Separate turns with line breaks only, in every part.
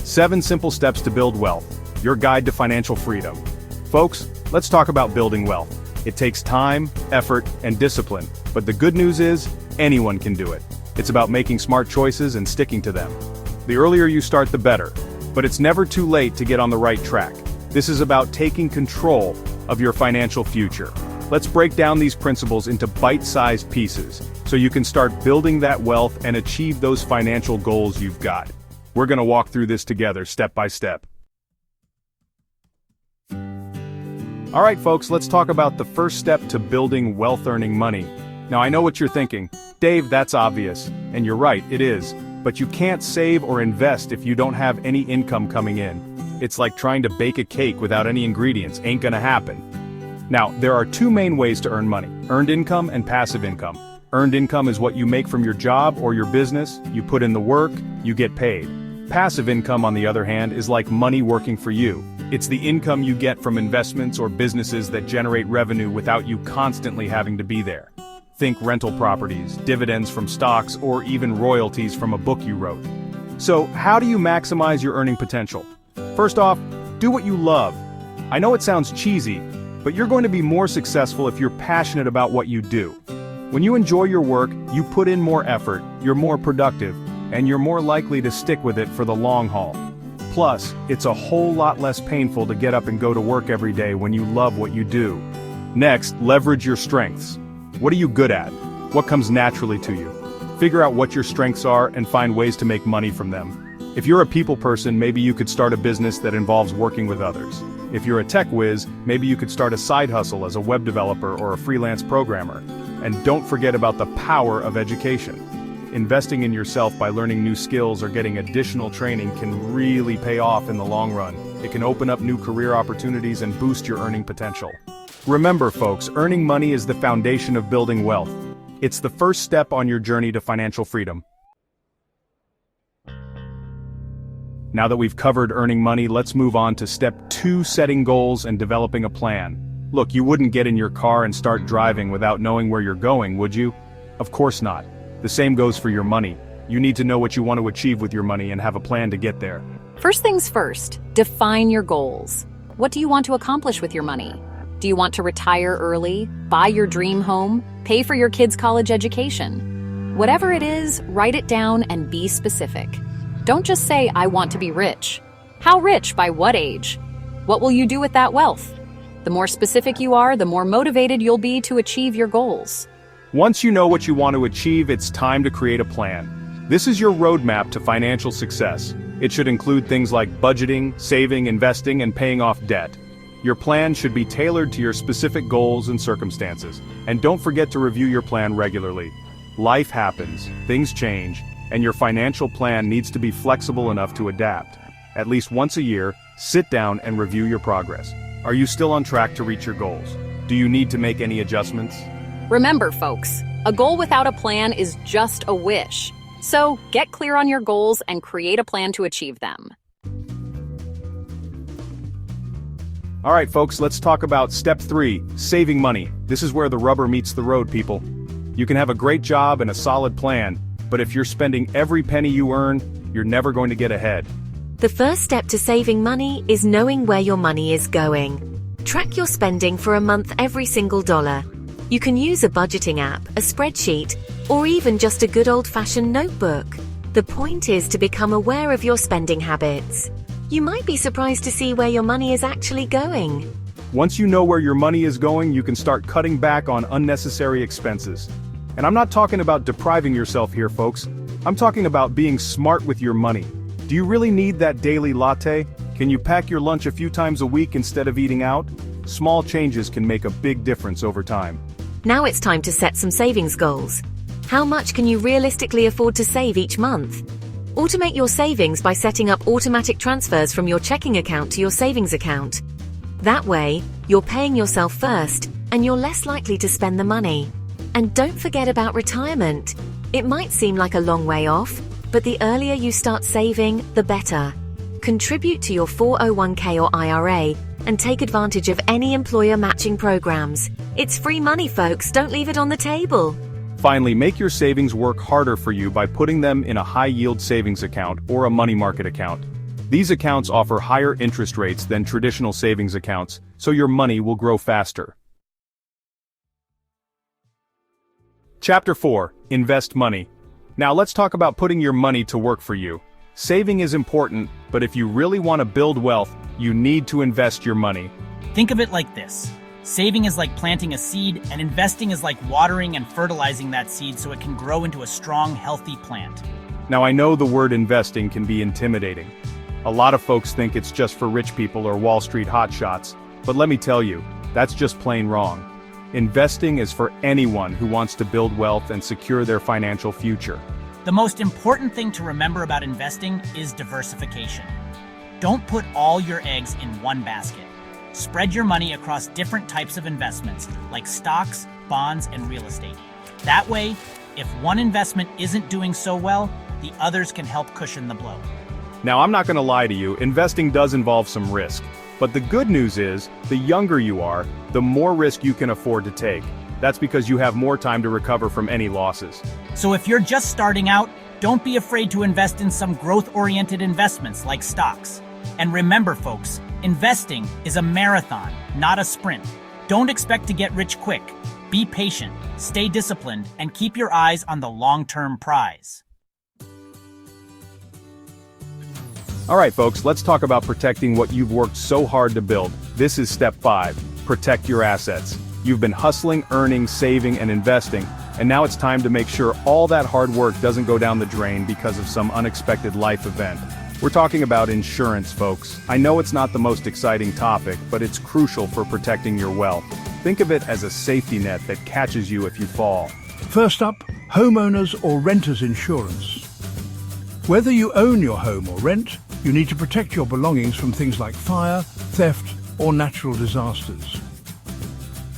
7 Simple Steps to Build Wealth, your guide to financial freedom. Folks, let's talk about building wealth. It takes time, effort, and discipline, but the good news is, anyone can do it. It's about making smart choices and sticking to them. The earlier you start, the better, but it's never too late to get on the right track. This is about taking control of your financial future. Let's break down these principles into bite-sized pieces, so you can start building that wealth and achieve those financial goals you've got. We're gonna walk through this together, step by step. All right, folks, let's talk about the first step to building wealth: earning money. Now, I know what you're thinking. Dave, that's obvious. And you're right, it is. But you can't save or invest if you don't have any income coming in. It's like trying to bake a cake without any ingredients. Ain't gonna happen. Now, there are 2 main ways to earn money: earned income and passive income. Earned income is what you make from your job or your business. You put in the work, you get paid. Passive income, on the other hand, is like money working for you. It's the income you get from investments or businesses that generate revenue without you constantly having to be there. Think rental properties, dividends from stocks, or even royalties from a book you wrote. So, how do you maximize your earning potential? First off, do what you love. I know it sounds cheesy, but you're going to be more successful if you're passionate about what you do. When you enjoy your work, you put in more effort, you're more productive, and you're more likely to stick with it for the long haul. Plus, it's a whole lot less painful to get up and go to work every day when you love what you do. Next, leverage your strengths. What are you good at? What comes naturally to you? Figure out what your strengths are and find ways to make money from them. If you're a people person, maybe you could start a business that involves working with others. If you're a tech whiz, maybe you could start a side hustle as a web developer or a freelance programmer. And don't forget about the power of education. Investing in yourself by learning new skills or getting additional training can really pay off in the long run. It can open up new career opportunities and boost your earning potential. Remember, folks, earning money is the foundation of building wealth. It's the first step on your journey to financial freedom. Now that we've covered earning money, let's move on to step 2, setting goals and developing a plan. Look, you wouldn't get in your car and start driving without knowing where you're going, would you? Of course not. The same goes for your money. You need to know what you want to achieve with your money and have a plan to get there.
First things first, define your goals. What do you want to accomplish with your money? Do you want to retire early, buy your dream home, pay for your kids' college education? Whatever it is, write it down and be specific. Don't just say, I want to be rich. How rich? By what age? What will you do with that wealth? The more specific you are, the more motivated you'll be to achieve your goals.
Once you know what you want to achieve, it's time to create a plan. This is your roadmap to financial success. It should include things like budgeting, saving, investing, and paying off debt. Your plan should be tailored to your specific goals and circumstances. And don't forget to review your plan regularly. Life happens, things change, and your financial plan needs to be flexible enough to adapt. At least once a year, sit down and review your progress. Are you still on track to reach your goals? Do you need to make any adjustments?
Remember, folks, a goal without a plan is just a wish. So get clear on your goals and create a plan to achieve them.
All right, folks, let's talk about step 3, saving money. This is where the rubber meets the road, people. You can have a great job and a solid plan, but if you're spending every penny you earn, you're never going to get ahead.
The first step to saving money is knowing where your money is going. Track your spending for a month every single dollar. You can use a budgeting app, a spreadsheet, or even just a good old-fashioned notebook. The point is to become aware of your spending habits. You might be surprised to see where your money is actually going.
Once you know where your money is going, you can start cutting back on unnecessary expenses. And I'm not talking about depriving yourself here, folks. I'm talking about being smart with your money. Do you really need that daily latte? Can you pack your lunch a few times a week instead of eating out? Small changes can make a big difference over time.
Now it's time to set some savings goals. How much can you realistically afford to save each month? Automate your savings by setting up automatic transfers from your checking account to your savings account. That way, you're paying yourself first, and you're less likely to spend the money. And don't forget about retirement. It might seem like a long way off, but the earlier you start saving, the better. Contribute to your 401k or IRA and take advantage of any employer matching programs. It's free money, folks. Don't leave it on the table.
Finally, make your savings work harder for you by putting them in a high-yield savings account or a money market account. These accounts offer higher interest rates than traditional savings accounts, so your money will grow faster. Chapter 4. Invest money. Now let's talk about putting your money to work for you. Saving is important, but if you really want to build wealth, you need to invest your money.
Think of it like this. Saving is like planting a seed, and investing is like watering and fertilizing that seed so it can grow into a strong, healthy plant.
Now I know the word investing can be intimidating. A lot of folks think it's just for rich people or Wall Street hotshots, but let me tell you, that's just plain wrong. Investing is for anyone who wants to build wealth and secure their financial future.
The most important thing to remember about investing is diversification. Don't put all your eggs in one basket. Spread your money across different types of investments, like stocks, bonds, and real estate. That way, if one investment isn't doing so well, the others can help cushion the blow.
Now I'm not going to lie to you, investing does involve some risk. But the good news is, the younger you are, the more risk you can afford to take. That's because you have more time to recover from any losses.
So if you're just starting out, don't be afraid to invest in some growth-oriented investments like stocks. And remember, folks, investing is a marathon, not a sprint. Don't expect to get rich quick. Be patient, stay disciplined, and keep your eyes on the long-term prize.
Alright folks, let's talk about protecting what you've worked so hard to build. This is step 5. Protect your assets. You've been hustling, earning, saving, and investing, and now it's time to make sure all that hard work doesn't go down the drain because of some unexpected life event. We're talking about insurance, folks. I know it's not the most exciting topic, but it's crucial for protecting your wealth. Think of it as a safety net that catches you if you fall.
First up, homeowners or renters insurance. Whether you own your home or rent, you need to protect your belongings from things like fire, theft, or natural disasters.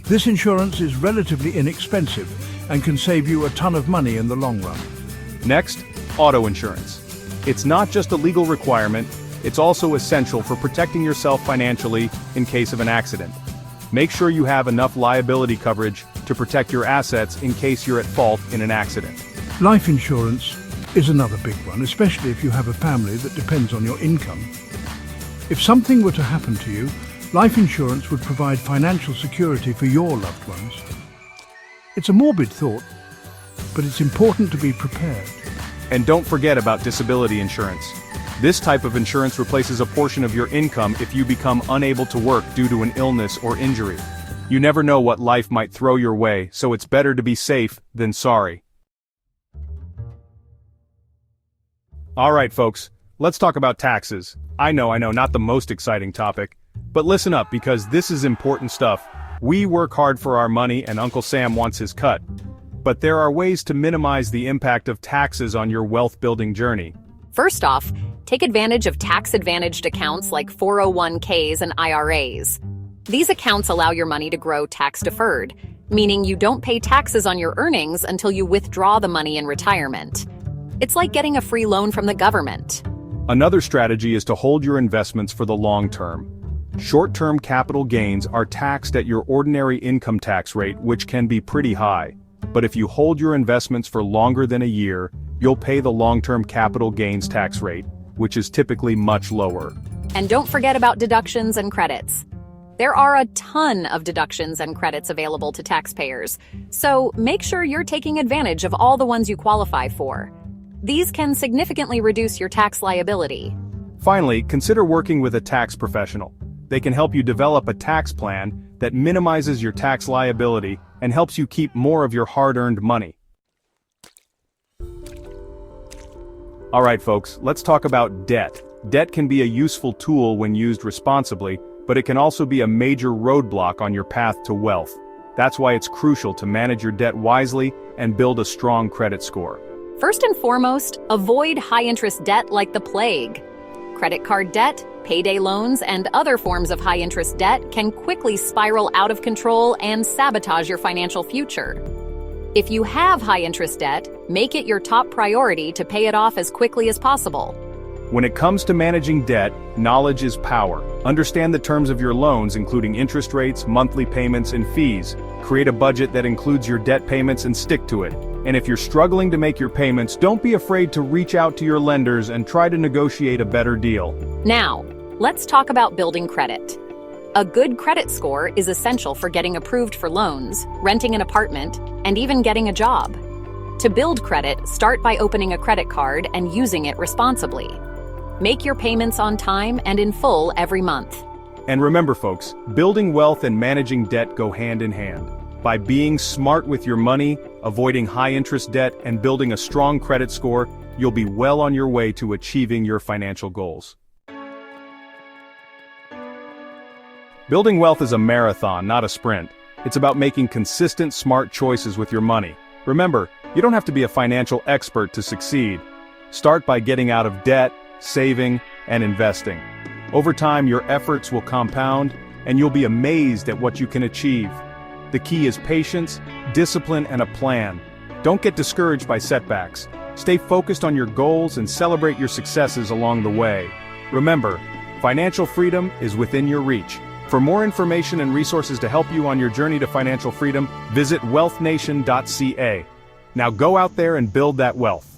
This insurance is relatively inexpensive and can save you a ton of money in the long run.
Next, auto insurance. It's not just a legal requirement, it's also essential for protecting yourself financially in case of an accident. Make sure you have enough liability coverage to protect your assets in case you're at fault in an accident.
Life insurance is another big one, especially if you have a family that depends on your income. If something were to happen to you, life insurance would provide financial security for your loved ones. It's a morbid thought, but it's important to be prepared.
And don't forget about disability insurance. This type of insurance replaces a portion of your income if you become unable to work due to an illness or injury. You never know what life might throw your way, so it's better to be safe than sorry. Alright folks, let's talk about taxes. I know, not the most exciting topic. But listen up, because this is important stuff. We work hard for our money and Uncle Sam wants his cut. But there are ways to minimize the impact of taxes on your wealth-building journey.
First off, take advantage of tax-advantaged accounts like 401ks and IRAs. These accounts allow your money to grow tax-deferred, meaning you don't pay taxes on your earnings until you withdraw the money in retirement. It's like getting a free loan from the government.
Another strategy is to hold your investments for the long term. Short-term capital gains are taxed at your ordinary income tax rate, which can be pretty high. But if you hold your investments for longer than a year, you'll pay the long-term capital gains tax rate, which is typically much lower.
And don't forget about deductions and credits. There are a ton of deductions and credits available to taxpayers, so make sure you're taking advantage of all the ones you qualify for. These can significantly reduce your tax liability.
Finally, consider working with a tax professional. They can help you develop a tax plan that minimizes your tax liability and helps you keep more of your hard-earned money. Alright folks, let's talk about debt. Debt can be a useful tool when used responsibly, but it can also be a major roadblock on your path to wealth. That's why it's crucial to manage your debt wisely and build a strong credit score.
First and foremost, avoid high-interest debt like the plague. Credit card debt, payday loans, and other forms of high-interest debt can quickly spiral out of control and sabotage your financial future. If you have high-interest debt, make it your top priority to pay it off as quickly as possible.
When it comes to managing debt, knowledge is power. Understand the terms of your loans, including interest rates, monthly payments, and fees. Create a budget that includes your debt payments and stick to it. And if you're struggling to make your payments, don't be afraid to reach out to your lenders and try to negotiate a better deal.
Now, let's talk about building credit. A good credit score is essential for getting approved for loans, renting an apartment, and even getting a job. To build credit, start by opening a credit card and using it responsibly. Make your payments on time and in full every month.
And remember, folks, building wealth and managing debt go hand in hand. By being smart with your money, avoiding high-interest debt, and building a strong credit score, you'll be well on your way to achieving your financial goals. Building wealth is a marathon, not a sprint. It's about making consistent, smart choices with your money. Remember, you don't have to be a financial expert to succeed. Start by getting out of debt, saving, and investing. Over time, your efforts will compound, and you'll be amazed at what you can achieve. The key is patience, discipline, and a plan. Don't get discouraged by setbacks. Stay focused on your goals and celebrate your successes along the way. Remember, financial freedom is within your reach. For more information and resources to help you on your journey to financial freedom, visit wealthnation.ca. Now go out there and build that wealth.